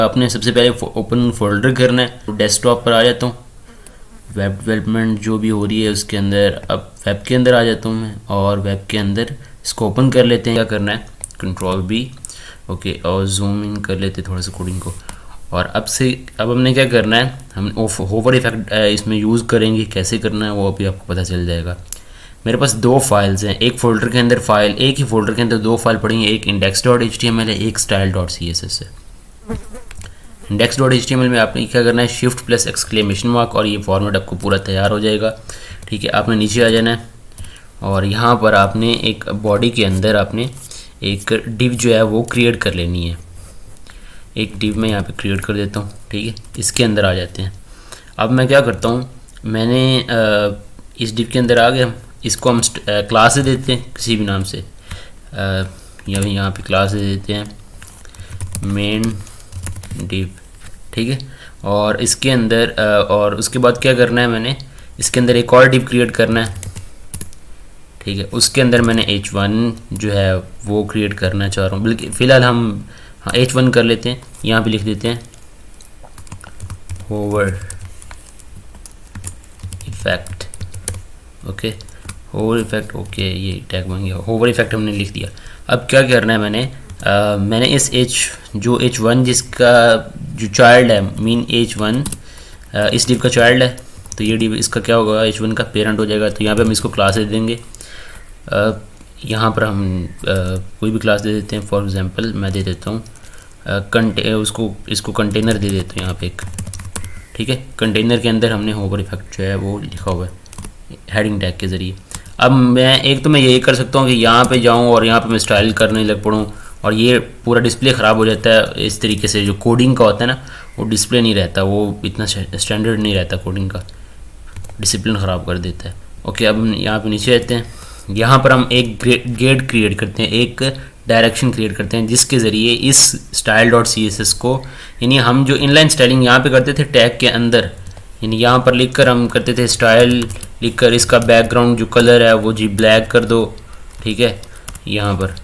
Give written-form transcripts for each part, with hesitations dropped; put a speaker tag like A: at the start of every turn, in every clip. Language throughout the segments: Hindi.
A: आपने सबसे पहले ओपन फोल्डर करना है। तो डेस्कटॉप पर आ जाता हूँ, वेब डेवलपमेंट जो भी हो रही है उसके अंदर, अब वेब के अंदर आ जाता हूँ मैं, और वेब के अंदर इसको ओपन कर लेते हैं। क्या करना है, Ctrl+B, ओके, और जूम इन कर लेते हैं थोड़ा सा कोडिंग को। और अब हमने क्या करना है, हम होवर इफेक्ट इसमें यूज़ करेंगे। कैसे करना है वो अभी आपको पता चल जाएगा। मेरे पास दो फाइल्स हैं, एक फोल्डर के अंदर फाइल, एक ही फोल्डर के अंदर दो फाइल पड़ी हैं, एक index.html है, एक style.css है। index.html में आपने क्या करना है, shift+! और ये फॉर्मेट आपको पूरा तैयार हो जाएगा। ठीक है, आपने नीचे आ जाना है और यहाँ पर आपने एक बॉडी के अंदर आपने एक डिव जो है वो क्रिएट कर लेनी है। एक डिव मैं यहाँ पे क्रिएट कर देता हूँ। ठीक है, इसके अंदर आ जाते हैं। अब मैं क्या करता हूँ, मैंने इस डिव के अंदर आ गया, इसको हम क्लास दे देते हैं किसी भी नाम से। यहाँ पे क्लास दे देते हैं मेन डिव। ठीक है, और इसके अंदर और उसके बाद क्या करना है, मैंने इसके अंदर एक और डिव क्रिएट करना है। ठीक है, उसके अंदर मैंने h1 जो है वो क्रिएट करना चाह रहा हूँ। बल्कि फ़िलहाल हम h1 कर लेते हैं। यहाँ पे लिख देते हैं hover effect. Okay, hover effect, okay, ये टैग बन गया, होवर इफेक्ट हमने लिख दिया। अब क्या करना है, मैंने इस h1 जिसका जो चाइल्ड है, मीन h1 इस डिव का चाइल्ड है, तो ये डिव इसका क्या होगा, h1 का पेरेंट हो जाएगा। तो यहाँ पे हम इसको क्लास दे देंगे। यहाँ पर हम कोई भी क्लास दे देते हैं। फॉर एग्जांपल मैं दे देता हूँ इसको कंटेनर दे देता हूँ यहाँ पे एक। ठीक है, कंटेनर के अंदर हमने होवर इफेक्ट जो है वो लिखा हुआ है हेडिंग टैग के ज़रिए। अब मैं यही कर सकता हूँ कि यहाँ पे जाऊँ और यहाँ पे मैं स्टाइल करने लग पड़ूँ और ये पूरा डिस्प्ले ख़राब हो जाता है। इस तरीके से जो कोडिंग का होता है ना, वो डिस्प्ले नहीं रहता, वो इतना स्टैंडर्ड नहीं रहता कोडिंग का, डिसिप्लिन ख़राब कर देता है। ओके, अब हम यहाँ पे नीचे आते हैं। यहाँ पर हम एक गेट क्रिएट करते हैं, एक डायरेक्शन क्रिएट करते हैं, जिसके ज़रिए इस style.css को, यानी हम जो इनलाइन स्टाइलिंग यहाँ पे करते थे टैग के अंदर, यानी यहाँ पर लिखकर हम करते थे स्टाइल लिखकर, इसका बैकग्राउंड जो कलर है वो जी ब्लैक कर दो। ठीक है, यहाँ पर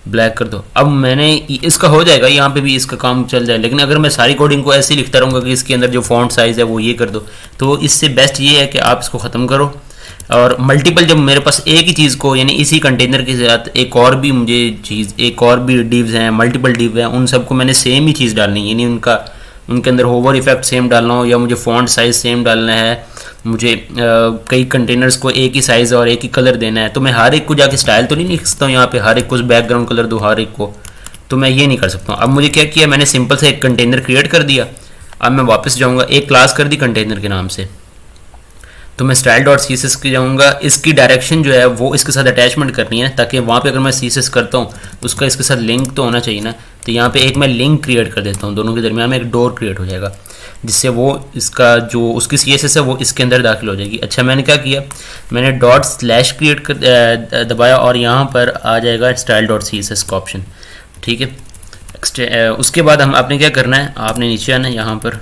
A: ब्लैक कर दो। अब मैंने इसका हो जाएगा, यहाँ पे भी इसका काम चल जाए। लेकिन अगर मैं सारी कोडिंग को ऐसे ही लिखता रहूँगा कि इसके अंदर जो फॉन्ट साइज़ है वो ये कर दो, तो इससे बेस्ट ये है कि आप इसको ख़त्म करो और मल्टीपल, जब मेरे पास एक ही चीज़ को, यानी इसी कंटेनर के साथ एक और भी मुझे चीज़, एक और भी डिव्स हैं, मल्टीपल डिव हैं, उन सबको मैंने सेम ही चीज़ डालनी है, यानी उनके अंदर होवर इफेक्ट सेम डालना हो, या मुझे फॉन्ट साइज़ सेम डालना है, मुझे कई कंटेनर्स को एक ही साइज़ और एक ही कलर देना है, तो मैं हर एक को जाके स्टाइल तो नहीं लिख सकता हूँ यहाँ पे, हर एक को बैकग्राउंड कलर दो हर एक को, तो मैं ये नहीं कर सकता हूँ। अब मुझे क्या किया, मैंने सिंपल से एक कंटेनर क्रिएट कर दिया। अब मैं वापस जाऊँगा, एक क्लास कर दी कंटेनर के नाम से, तो मैं style.css की जाऊँगा। इसकी डायरेक्शन जो है वो इसके साथ अटैचमेंट करनी है, ताकि वहाँ पे अगर मैं css करता हूँ तो उसका इसके साथ लिंक तो होना चाहिए ना। तो यहाँ पे एक मैं लिंक क्रिएट कर देता हूँ, दोनों के दरमियान में एक डोर क्रिएट हो जाएगा, जिससे वो इसका जो उसकी css है वो इसके अंदर दाखिल हो जाएगी। अच्छा, मैंने क्या किया, मैंने ./ क्रिएट कर दबाया और यहाँ पर आ जाएगा style.css का ऑप्शन। ठीक है, उसके बाद आपने क्या करना है, आपने नीचे आना है यहाँ पर,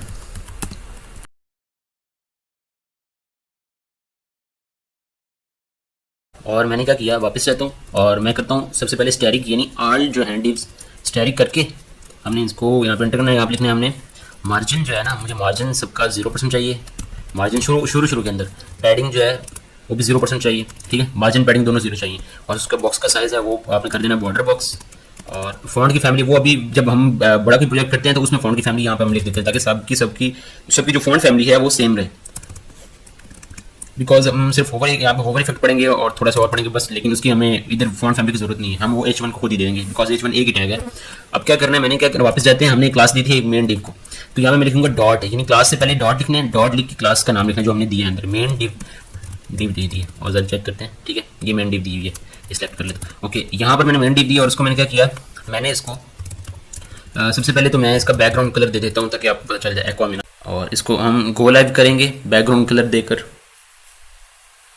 A: और मैंने क्या किया, वापस जाता हूँ और मैं करता हूँ सबसे पहले स्टैटिक, यानी आल जो है डिव्स स्टैटिक करके हमने इसको यहाँ पे एंटर करना है। यहाँ पे लिखना है हमने मार्जिन जो है ना, मुझे मार्जिन सबका 0% चाहिए। मार्जिन शुरू के अंदर पैडिंग जो है वो भी 0% चाहिए। ठीक है, मार्जिन पैडिंग दोनों 0 चाहिए। और उसका बॉक्स का साइज़ है वो आपने कर देना बॉर्डर बॉक्स। और फ़ॉन्ट की फैमिली वो अभी जब हम बड़ा कोई प्रोजेक्ट करते हैं तो उसमें फ़ॉन्ट की फैमिली यहाँ पर हम लिख देते हैं, ताकि सबकी जो फ़ॉन्ट फैमिली है वो सेम रहे। बिकॉज हम सिर्फ यहाँ पे होवर इफेक्ट पढ़ेंगे और थोड़ा सा और पढ़ेंगे बस, लेकिन उसकी हमें इधर फॉन्ट फैमिली की जरूरत नहीं है, हम वो h1 को खुद ही दे देंगे, बिकॉज h1 एक ही टैग है। अब क्या करना है, मैंने क्या वापस जाते हैं, हमने क्लास दी थी एक मेन डिव को, तो यहाँ पे मैं लिखूंगा डॉट, यानी क्लास से पहले डॉट लिखना है, डॉट लिख के क्लास का नाम लिखना है जो हमने दिया है अंदर, मेन डिव दे दी है। और जरा चेक करते हैं। ठीक है, ये मेन डिव दी हुई है, सिलेक्ट कर लेते हैं। ओके, यहाँ पर मैंने मेन डिव दी और उसको मैंने क्या किया, मैंने इसको सबसे पहले तो मैं इसका बैकग्राउंड कलर दे देता हूँ ताकि आपको पता चल जाए एक्वामिना, और इसको हम गो लाइव करेंगे बैकग्राउंड कलर देकर।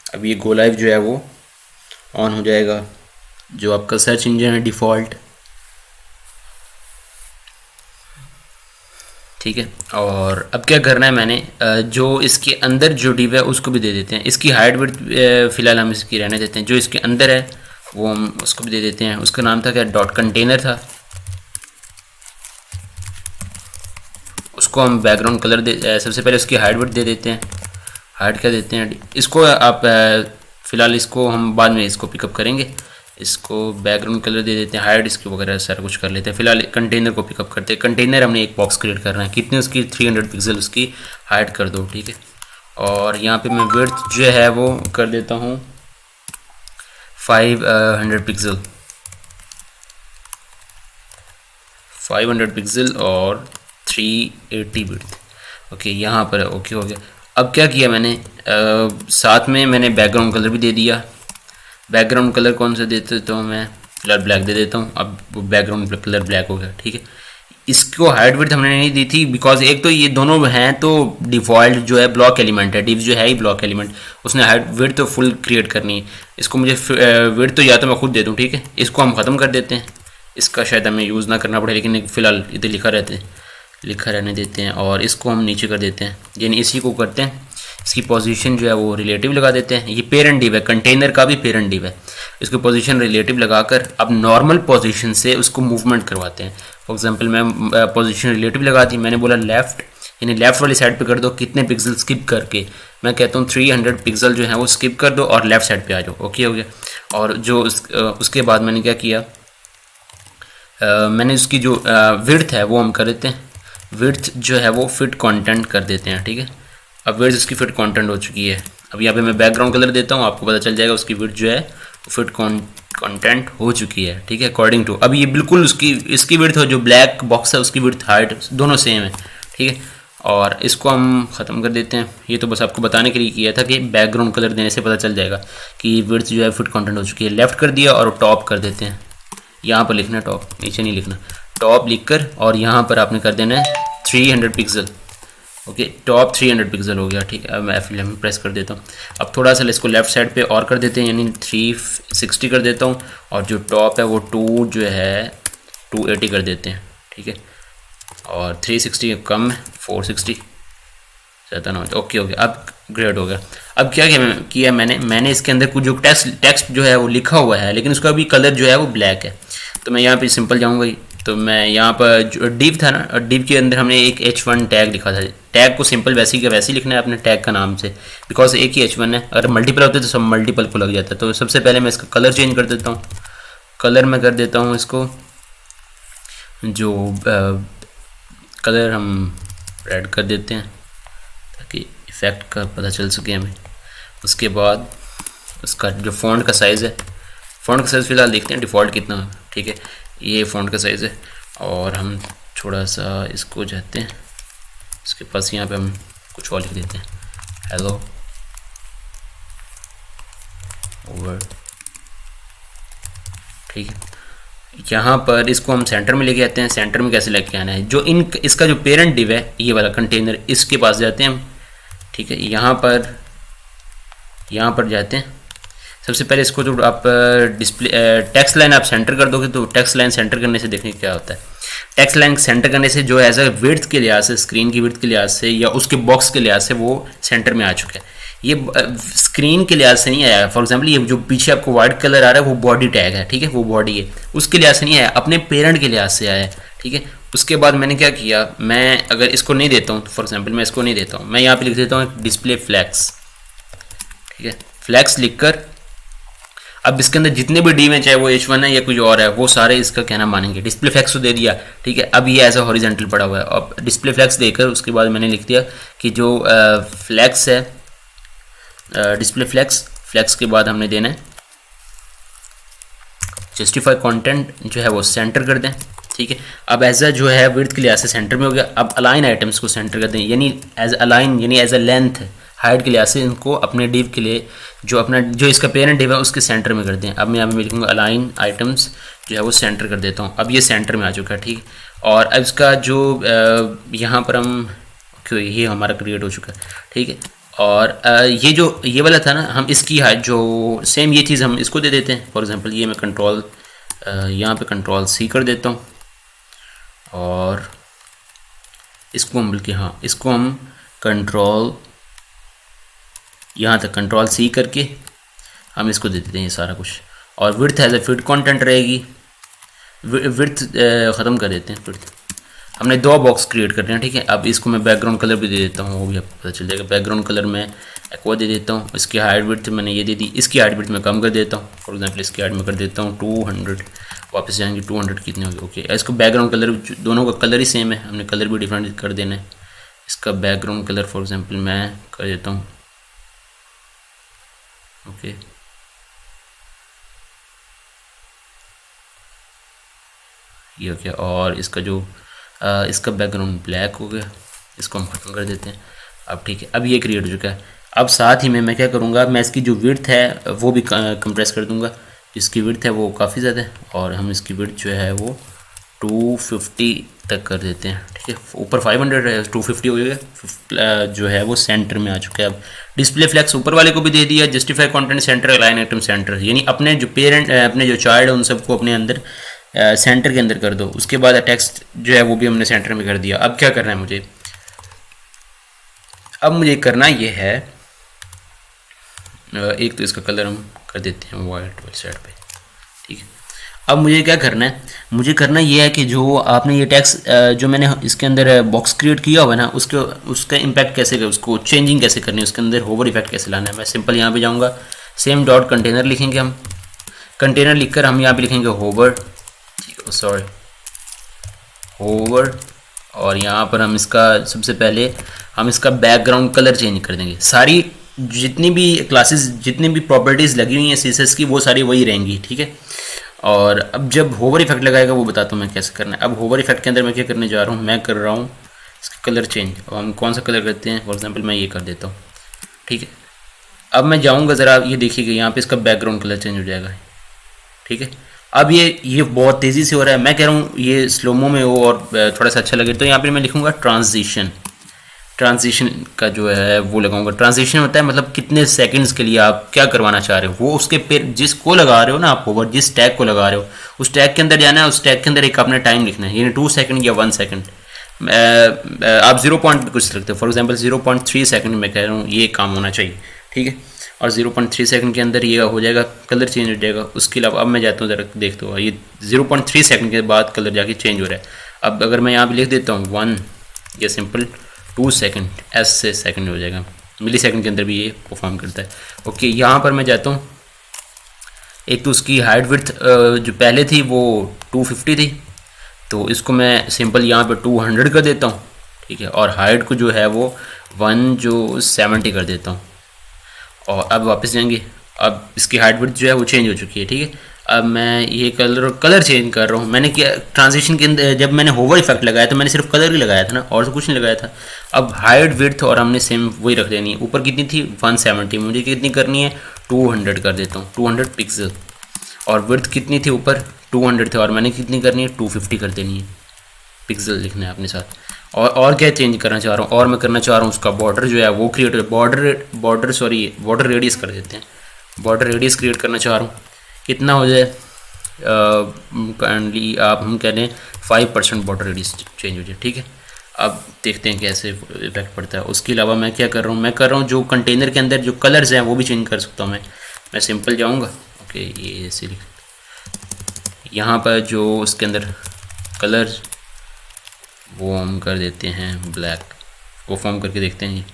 A: अब ये गो लाइव जो है वो ऑन हो जाएगा, जो आपका सर्च इंजन है डिफ़ॉल्ट। ठीक है, और अब क्या करना है, मैंने जो इसके अंदर जो डिव है उसको भी दे देते हैं। इसकी हाइट विड्थ फ़िलहाल हम इसकी रहने देते हैं, जो इसके अंदर है वो हम उसको भी दे देते हैं। उसका नाम था क्या, डॉट कंटेनर था। उसको हम बैकग्राउंड कलर सबसे पहले उसकी हाइट विड्थ दे देते हैं। हाइट क्या देते हैं, इसको आप फ़िलहाल इसको हम बाद में इसको पिकअप करेंगे। इसको बैकग्राउंड कलर दे देते हैं, हाइट इसकी वगैरह सारा कुछ कर लेते हैं। फिलहाल कंटेनर को पिकअप करते हैं। कंटेनर हमने एक बॉक्स क्रिएट करना है, कितनी उसकी 300 पिक्सल उसकी हाइट कर दो, ठीक है। और यहाँ पे मैं विड्थ जो है वो कर देता हूँ 500 पिक्सल, 500 पिक्सल और 380 विड्थ। ओके, यहाँ पर ओके हो गया। अब क्या किया मैंने, साथ में मैंने बैकग्राउंड कलर भी दे दिया। बैकग्राउंड कलर कौन सा देता हूँ मैं, फिलहाल ब्लैक दे देता हूँ। अब वो बैकग्राउंड कलर ब्लैक हो गया, ठीक है। इसको हाइट विड्थ हमने नहीं दी थी बिकॉज एक तो ये दोनों हैं तो डिफ़ॉल्ट जो है ब्लॉक एलिमेंट है, डिव जो है ही ब्लॉक एलिमेंट, उसने हाइट विड्थ तो फुल क्रिएट करनी है। इसको मुझे विड्थ तो या तो मैं खुद दे दूँ, ठीक है। इसको हम ख़त्म कर देते हैं, इसका शायद हमें यूज़ ना करना पड़े, लेकिन फ़िलहाल इधर लिखा रहने देते हैं। और इसको हम नीचे कर देते हैं, यानी इसी को करते हैं, इसकी पोजीशन जो है वो रिलेटिव लगा देते हैं। ये पेरेंट डिव है, कंटेनर का भी पेरेंट डिव है। इसको पोजीशन रिलेटिव लगाकर अब नॉर्मल पोजीशन से उसको मूवमेंट करवाते हैं। फॉर एग्जांपल मैं पोजीशन रिलेटिव लगा दी, मैंने बोला लेफ़्ट, यानी लेफ़्ट वाली साइड पे कर दो, कितने पिक्सल स्किप करके, मैं कहता हूँ 300 पिक्सल जो है वो स्किप कर दो और लेफ़्ट साइड पर आ जाओ। ओके हो गया। और जो उसके बाद मैंने क्या किया, मैंने उसकी जो विड्थ है वो हम कर देते हैं। विड्थ जो है वो फिट कंटेंट कर देते हैं, ठीक है। अब विड्थ उसकी फिट कंटेंट हो चुकी है। अब यहाँ पे मैं बैकग्राउंड कलर देता हूँ, आपको पता चल जाएगा उसकी विड्थ जो है फिट कंटेंट हो चुकी है, ठीक है, अकॉर्डिंग टू। अब ये बिल्कुल इसकी विड्थ हो, जो ब्लैक बॉक्स है उसकी विड्थ हाइट दोनों सेम है, ठीक है। और इसको हम ख़त्म कर देते हैं। ये तो बस आपको बताने के लिए किया था कि बैकग्राउंड कलर देने से पता चल जाएगा कि विड्थ जो है फिट कंटेंट हो चुकी है। लेफ़्ट कर दिया और टॉप कर देते हैं, यहाँ पर लिखना टॉप, नीचे नहीं लिखना, टॉप लिखकर और यहाँ पर आपने कर देना है 300 पिक्सल। ओके, टॉप 300 पिक्सल हो गया, ठीक है। अब मैं F11 प्रेस कर देता हूँ। अब थोड़ा सा इसको लेफ़्ट साइड पे और कर देते हैं, यानी 360 कर देता हूँ। और जो टॉप है वो 2 जो है 280 कर देते हैं, ठीक है। और 360 कम है, 460 ज़्यादा ना हो। ओके हो गया, अब ग्रेड हो गया। अब क्या किया मैंने इसके अंदर कुछ जो टेक्स्ट जो है वो लिखा हुआ है, लेकिन उसका भी कलर जो है वो ब्लैक है। तो मैं यहाँ पे सिंपल जाऊँगा, तो मैं यहाँ पर जो डिव था ना, डिव के अंदर हमने एक H1 टैग लिखा था। टैग को सिंपल वैसे ही वैसे ही लिखना है अपने टैग का नाम से, बिकॉज एक ही H1 है। अगर मल्टीपल होते तो सब मल्टीपल को लग जाता है। तो सबसे पहले मैं इसका कलर चेंज कर देता हूँ। कलर में कर देता हूँ इसको, जो कलर हम रेड कर देते हैं ताकि इफ़ेक्ट का पता चल सके हमें। उसके बाद उसका जो फ़ॉन्ट का साइज़ है, फ़ॉन्ट का साइज़ फ़िलहाल देखते हैं डिफ़ॉल्ट कितना है, ठीक है। ये फ़ॉन्ट का साइज़ है। और हम थोड़ा सा इसको जाते हैं, इसके पास यहाँ पे हम कुछ और लिख देते हैं, हेलो वर्ल्ड, ठीक है। यहाँ पर इसको हम सेंटर में लेके आते हैं। सेंटर में कैसे लेके आना है, जो इसका जो पेरेंट डिव है ये वाला कंटेनर, इसके पास जाते हैं हम, ठीक है। यहाँ पर जाते हैं। सबसे पहले इसको जो आप डिस्प्ले टेक्स्ट लाइन आप सेंटर कर दोगे, तो टेक्स्ट लाइन सेंटर करने से देखने क्या होता है। टेक्स्ट लाइन सेंटर करने से जो एज अ विड्थ के लिहाज से, स्क्रीन की विड्थ के लिहाज से या उसके बॉक्स के लिहाज से वो सेंटर में आ चुका है। ये स्क्रीन के लिहाज से नहीं आया। फॉर एग्जांपल ये जो पीछे आपको वाइट कलर आ रहा है वो बॉडी टैग है, ठीक है, वो बॉडी है, उसके लिहाज से नहीं आया, अपने पेरेंट के लिहाज से आया है, ठीक है। उसके बाद मैंने क्या किया, मैं अगर इसको नहीं देता हूँ, फॉर एग्जाम्पल मैं इसको नहीं देता हूँ, मैं यहाँ पर लिख देता हूँ डिस्प्ले फ्लैक्स, ठीक है। फ्लैक्स लिख कर अब इसके अंदर जितने भी डिव हैं, चाहे वो H1 है या कुछ और है, वो सारे इसका कहना मानेंगे। डिस्प्ले फ्लैक्स तो दे दिया, ठीक है। अब ये एज अ हॉरिजेंटल पड़ा हुआ है। अब डिस्प्ले फ्लैक्स देकर उसके बाद मैंने लिख दिया कि जो फ्लैक्स है, डिस्प्ले फ्लैक्स के बाद हमने देना है जस्टिफाई कंटेंट जो है वो सेंटर कर दें, ठीक है। अब एज अ जो है विड्थ के लिहाज से सेंटर में हो गया। अब अलाइन आइटम्स को सेंटर कर दें, यानी एज अलाइन, यानी एज अ लेंथ, हाइट के लिहाज से इनको अपने डिव के लिए जो इसका पेरेंट डिव है उसके सेंटर में कर दें। अब मैं यहाँ पे लिखूँगा अलाइन आइटम्स जो है वो सेंटर कर देता हूँ। अब ये सेंटर में आ चुका है, ठीक है। और अब इसका जो यहाँ पर हम ये हमारा क्रिएट हो चुका है, ठीक है। और ये वाला था ना, हम इसकी हाइट जो सेम ये चीज़ हम इसको दे देते हैं। फॉर एग्जांपल ये मैं कंट्रोल यहाँ पे कंट्रोल C कर देता हूँ और इसको हम बल्कि हाँ इसको हम कंट्रोल यहाँ तक कंट्रोल C करके हम इसको दे देते हैं ये सारा कुछ। और width as a fit content रहेगी, विड्थ ख़त्म कर देते हैं विड्थ। हमने दो बॉक्स क्रिएट करने हैं, ठीक है। अब इसको मैं बैकग्राउंड कलर भी दे देता हूँ, वो भी आपको पता चल जाएगा। बैकग्राउंड कलर में एक्वा दे देता हूँ। इसकी हाइट विड्थ मैंने ये दे दी, इसकी हाइट विड्थ मैं कम कर देता हूँ। फॉर एग्जांपल इसकी हाइट में कर देता हूँ 200, वापस जाएंगे 200 कितने होगी, ओके। इसको बैकग्राउंड कलर दोनों का कलर ही सेम है, हमने कलर भी डिफरेंट कर देना है। इसका बैकग्राउंड कलर फॉर एग्जांपल मैं कर देता हूँ, ओके। ये हो गया। और इसका जो इसका बैकग्राउंड ब्लैक हो गया, इसको हम ख़त्म कर देते हैं। अब ठीक है, अब ये क्रिएट हो चुका है। अब साथ ही में मैं क्या करूँगा, मैं इसकी जो विड्थ है वो भी कंप्रेस कर दूँगा। इसकी विड्थ है वो काफ़ी ज़्यादा है, और हम इसकी विड्थ जो है वो 250 तक कर देते हैं, ठीक है। ऊपर 500 है, 250 हो गया। जो है वो सेंटर में आ चुका है। अब डिस्प्ले फ्लैक्स ऊपर वाले को भी दे दिया, justify content centre, align item centre, यानी अपने जो पेरेंट अपने जो चाइल्ड है उन सबको अपने अंदर सेंटर के अंदर कर दो। उसके बाद टेक्स्ट जो है वो भी हमने सेंटर में कर दिया। अब क्या करना है मुझे, अब मुझे करना ये है, एक तो इसका कलर हम कर देते हैं वाइट वाली साइड पे, ठीक है। अब मुझे क्या करना है, मुझे करना ये है कि जो आपने ये टेक्स्ट जो मैंने इसके अंदर बॉक्स क्रिएट किया हुआ है ना, उसका इम्पैक्ट कैसे कर, उसको चेंजिंग कैसे करनी है, उसके अंदर होवर इफेक्ट कैसे लाना है। मैं सिंपल यहाँ पे जाऊँगा, सेम डॉट कंटेनर लिखेंगे हम। कंटेनर लिखकर हम यहाँ पे लिखेंगे होवर, सॉरी होवर, और यहाँ पर हम इसका सबसे पहले हम इसका बैकग्राउंड कलर चेंज कर देंगे। सारी जितनी भी क्लासेस, जितनी भी प्रॉपर्टीज़ लगी हुई हैं सीएसएस की, वो सारी वही रहेंगी, ठीक है। और अब जब होवर इफेक्ट लगाएगा वो बताता हूँ मैं कैसे करना है। अब होवर इफेक्ट के अंदर मैं क्या करने जा रहा हूँ, मैं कर रहा हूँ इसका कलर चेंज। अब हम कौन सा कलर करते हैं, फॉर एग्जांपल मैं ये कर देता हूँ, ठीक है। अब मैं जाऊँगा ज़रा, ये देखिएगा यहाँ पे इसका बैकग्राउंड कलर चेंज हो जाएगा, ठीक है। अब ये बहुत तेज़ी से हो रहा है, मैं कह रहा हूँ ये स्लोमो में हो और थोड़ा सा अच्छा लगे, तो यहाँ पे मैं लिखूँगा ट्रांजिशन। ट्रांजिशन का जो है वो लगाऊंगा। ट्रांजिशन होता है मतलब कितने सेकंड्स के लिए आप क्या करवाना चाह रहे हो, वो उसके पे जिसको लगा रहे हो ना आप ओवर, जिस टैग को लगा रहे हो उस टैग के अंदर जाना है। उस टैग के अंदर एक अपना टाइम लिखना है, यानी 2 सेकंड या 1 सेकंड। आप 0 पॉइंट कुछ लिखते हो, फॉर एग्जाम्पल 0.3 सेकंड में कह रहा हूँ ये काम होना चाहिए, ठीक है। और 0.3 सेकंड के अंदर ये हो जाएगा, कलर चेंज हो जाएगा। उसके अलावा अब मैं जाता हूँ ज़रा देखते हो, ये 0.3 सेकंड के बाद कलर जाके चेंज हो रहा है। अब अगर मैं यहाँ पे लिख देता हूँ 1 या सिंपल 2 सेकंड, एस से सेकंड हो जाएगा, मिली सेकंड के अंदर भी ये परफॉर्म करता है, ओके। यहाँ पर मैं जाता हूँ, एक तो उसकी हाइट विड्थ जो पहले थी वो 250 थी, तो इसको मैं सिंपल यहाँ पे 200 कर देता हूँ, ठीक है। और हाइट को जो है वो 170 कर देता हूँ। और अब वापस जाएंगे, अब इसकी हाइट विड्थ जो है वो चेंज हो चुकी है, ठीक है। अब मैं ये कलर चेंज कर रहा हूँ। मैंने क्या ट्रांजिशन के अंदर जब मैंने होवर इफेक्ट लगाया तो मैंने सिर्फ कलर ही लगाया था ना, और तो कुछ नहीं लगाया था। अब हाइट विड्थ और हमने सेम वही रख देनी है। ऊपर कितनी थी 170, मुझे कितनी करनी है 200 कर देता हूँ, 200 पिक्सल। और विड्थ कितनी थी ऊपर 200 थे, और मैंने कितनी करनी है 250 कर देनी है, पिक्सल लिखना है अपने साथ। और क्या चेंज करना चाह रहा हूँ, और मैं करना चाह रहा हूँ उसका बॉर्डर जो है वो क्रिएट, बॉर्डर रेडियस कर देते हैं। बॉर्डर रेडियस क्रिएट करना चाह रहा हूँ, कितना हो जाए काइंडली आप हम कह रहे हैं 5% बॉर्डर रेडियस चेंज हो जाए, ठीक है। अब देखते हैं कैसे इफेक्ट पड़ता है। उसके अलावा मैं क्या कर रहा हूँ, मैं कर रहा हूँ जो कंटेनर के अंदर जो कलर्स हैं वो भी चेंज कर सकता हूँ मैं सिंपल जाऊँगा, ओके। ये ऐसे यहाँ पर जो उसके अंदर कलर वो हम कर देते हैं ब्लैक, वो फॉर्म करके देखते हैं,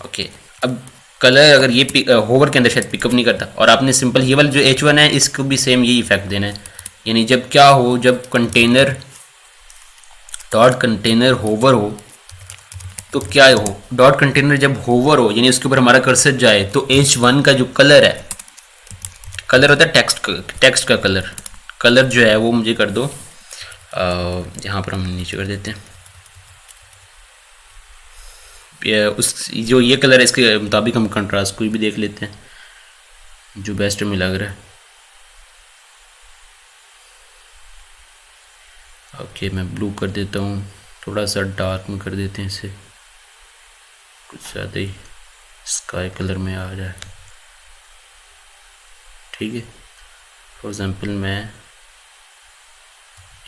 A: ओके। अब कलर अगर ये होवर के अंदर शायद पिकअप नहीं करता, और आपने सिंपल ये वाला जो H1 है इसको भी सेम यही इफेक्ट देना है। यानी जब क्या हो, जब कंटेनर डॉट कंटेनर होवर हो तो क्या हो, डॉट कंटेनर जब होवर हो यानी उसके ऊपर हमारा कर्सर जाए तो H1 का जो कलर है, कलर होता है टेक्स्ट का कलर जो है वो मुझे कर दो, यहाँ पर हम नीचे कर देते हैं उस जो ये कलर है इसके मुताबिक हम कंट्रास्ट कोई भी देख लेते हैं जो बेस्ट में लग रहा है, ओके। मैं ब्लू कर देता हूँ, थोड़ा सा डार्क में कर देते हैं इसे, कुछ ज़्यादा ही स्काई कलर में आ जाए, ठीक है। फॉर एग्जांपल मैं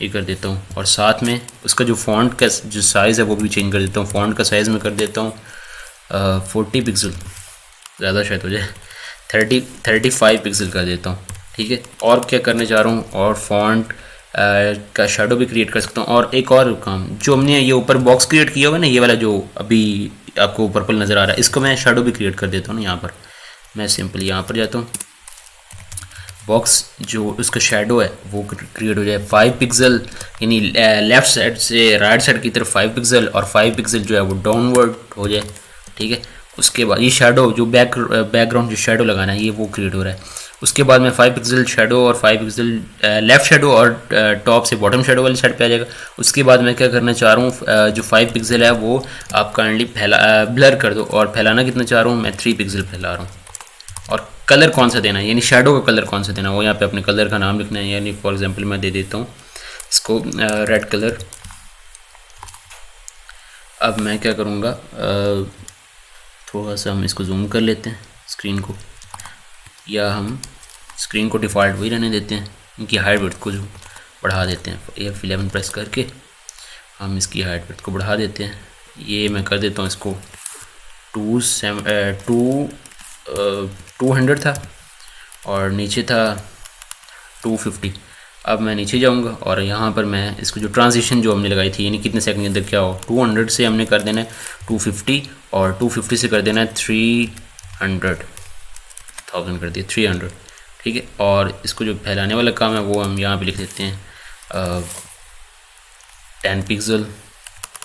A: ये कर देता हूँ, और साथ में उसका जो फॉन्ट का जो साइज़ है वो भी चेंज कर देता हूँ। फॉन्ट का साइज़ में कर देता हूँ 40 पिक्सल, ज़्यादा शायद हो जाए 35 पिक्सल कर देता हूँ, ठीक है। और क्या करने जा रहा हूँ, और फॉन्ट का शेडो भी क्रिएट कर सकता हूँ। और एक और काम, जो हमने ये ऊपर बॉक्स क्रिएट किया हुआ है ना, ये वाला जो अभी आपको पर्पल नज़र आ रहा है, इसको मैं शेडो भी क्रिएट कर देता हूँ ना। यहाँ पर मैं सिंपल यहाँ पर जाता हूँ, बॉक्स जो उसका शेडो है वो क्रिएट हो जाए 5 पिक्सल, यानी लेफ़्ट साइड से राइट साइड की तरफ 5 पिक्सल, और 5 पिक्सल जो है वो डाउनवर्ड हो जाए, ठीक है। उसके बाद ये शेडो जो बैकग्राउंड जो शेडो लगाना है ये वो क्रिएट हो रहा है। उसके बाद मैं 5 पिक्सल शेडो और 5 पिक्सल लेफ़्ट शेडो और टॉप से बॉटम शेडो वाली साइड पे आ जाएगा। उसके बाद मैं क्या करना चाह रहा हूँ, जो 5 पिक्सल है वो आप काइंडली ब्लर कर दो, और फैलाना कितना चाह रहा हूँ मैं, 3 पिक्सल फैला रहा हूँ। और कलर कौन सा देना है, यानी शेडो का कलर कौन सा देना है, वो यहाँ पे अपने कलर का नाम लिखना है। यानी फॉर एग्जांपल मैं दे देता हूँ इसको रेड कलर। अब मैं क्या करूँगा, थोड़ा सा हम इसको जूम कर लेते हैं स्क्रीन को, या हम स्क्रीन को डिफ़ॉल्ट वही रहने देते हैं, इनकी हाइट विड्थ को जो बढ़ा देते हैं, F11 प्रेस करके हम इसकी हाइट विड्थ को बढ़ा देते हैं। ये मैं कर देता हूँ इसको 200 था और नीचे था 250। अब मैं नीचे जाऊंगा और यहाँ पर मैं इसको जो ट्रांजिशन जो हमने लगाई थी, यानी कितने सेकंड के अंदर क्या हो, 200 से हमने कर देना है 250, और 250 से कर देना है 300,000 कर दिया 300, ठीक है। और इसको जो फैलाने वाला काम है वो हम यहाँ पे लिख देते हैं 10 पिक्सल।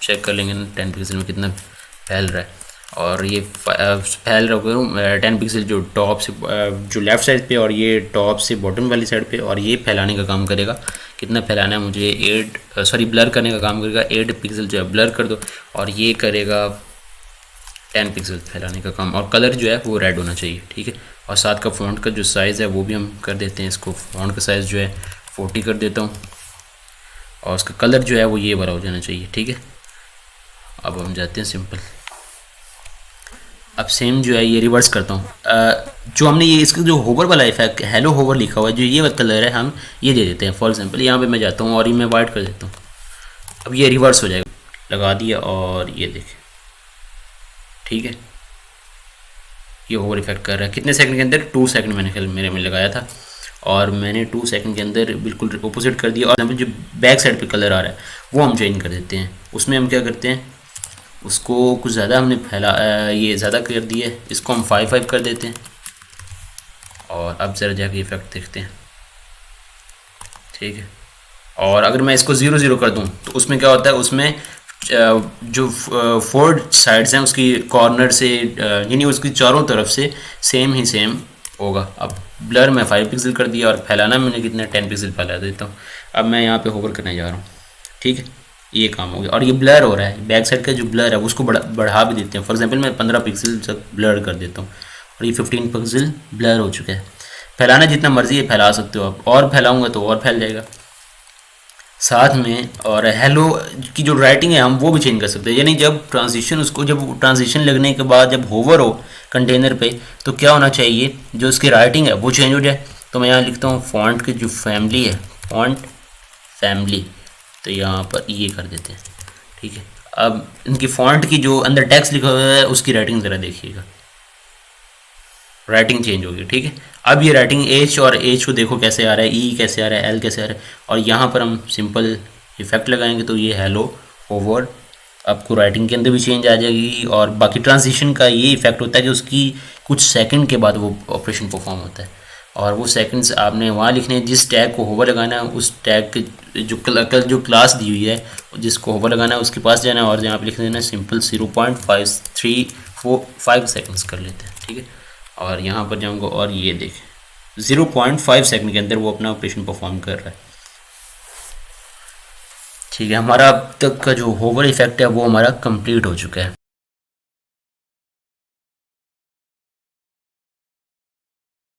A: चेक कर लेंगे 10 पिक्सल में कितना फैल रहा है। और ये फैल रहा है 10 पिक्सल जो टॉप से जो लेफ़्ट साइड पे, और ये टॉप से बॉटम वाली साइड पे, और ये फैलाने का काम करेगा। कितना फैलाना है मुझे, ब्लर करने का काम करेगा, 8 पिक्सल जो है ब्लर कर दो, और ये करेगा 10 पिक्सल फैलाने का काम। और कलर जो है वो रेड होना चाहिए, ठीक है। और साथ का फ़ॉन्ट का जो साइज़ है वो भी हम कर देते हैं, इसको फ़ॉन्ट का साइज़ जो है 40 कर देता हूँ, और उसका कलर जो है वो ये वाला हो जाना चाहिए, ठीक है। अब हम जाते हैं सिंपल, अब सेम जो है ये रिवर्स करता हूँ। जो हमने ये इसका जो होवर वाला इफेक्ट, हेलो होवर लिखा हुआ है, जो ये वाला कलर है हम ये दे देते हैं। फॉर एग्जांपल यहाँ पे मैं जाता हूँ और ये मैं वाइट कर देता हूँ, अब ये रिवर्स हो जाएगा, लगा दिया और ये देखें, ठीक है। ये होवर इफेक्ट कर रहा है कितने सेकंड के अंदर, 2 सेकंड मैंने ख्याल मेरे में लगाया था, और मैंने 2 सेकंड के अंदर बिल्कुल अपोजिट कर दिया। और जो बैक साइड पे कलर आ रहा है वो हम चेंज कर देते हैं। उसमें हम क्या करते हैं, उसको कुछ ज़्यादा हमने ये ज़्यादा कर दिया है, इसको हम 5 कर देते हैं। और अब ज़रा जाके इफेक्ट देखते हैं, ठीक है। और अगर मैं इसको 0 कर दूं तो उसमें क्या होता है, उसमें जो 4 साइड्स हैं उसकी कॉर्नर से, यानी उसकी चारों तरफ से सेम होगा। अब ब्लर मैं 5 पिक्सल कर दिया, और फैलाना मैंने कितना 10 पिक्सल फैला देता हूँ। अब मैं यहाँ पे होवर करने जा रहा हूँ, ठीक है, ये काम हो गया। और ये ब्लर हो रहा है, बैक साइड का जो ब्लर है उसको बढ़ा भी देते हैं। फॉर एग्जांपल मैं 15 पिक्सल तक ब्लर कर देता हूँ, और ये 15 पिक्सल ब्लर हो चुका है। फैलाना जितना मर्जी है फैला सकते हो आप, और फैलाऊंगा तो और फैल जाएगा साथ में। और हेलो की जो राइटिंग है हम वो भी चेंज कर सकते हैं, यानी जब ट्रांजिशन लगने के बाद जब होवर हो कंटेनर पे तो क्या होना चाहिए, जो उसकी राइटिंग है वो चेंज हो जाए। तो मैं यहाँ लिखता हूँ फॉन्ट की जो फैमिली है, फॉन्ट फैमिली, तो यहाँ पर ये कर देते हैं, ठीक है। अब इनकी फॉन्ट की जो अंदर टेक्स्ट लिखा हुआ है उसकी राइटिंग ज़रा देखिएगा, राइटिंग चेंज होगी, ठीक है। अब ये राइटिंग एच और एच को देखो कैसे आ रहा है, ई कैसे आ रहा है, एल कैसे आ रहा है। और यहाँ पर हम सिंपल इफेक्ट लगाएंगे तो ये हेलो होवर, आपको राइटिंग के अंदर भी चेंज आ जाएगी। और बाकी ट्रांजिशन का ये इफेक्ट होता है कि उसकी कुछ सेकंड के बाद वो ऑपरेशन परफॉर्म होता है, और वो सेकंड्स आपने वहाँ लिखने हैं। जिस टैग को होवर लगाना है उस टैग के जो क्लास दी हुई है जिसको होवर लगाना है उसके पास जाना है, और यहाँ पे लिख देना है सिंपल 0.535 सेकंड्स कर लेते हैं, ठीक है। और यहाँ पर जाऊँगा और ये देखें 0.5 सेकंड के अंदर वो अपना ऑपरेशन परफॉर्म कर रहा है, ठीक है। हमारा अब तक का जो होवर इफेक्ट है वो हमारा कंप्लीट हो चुका है।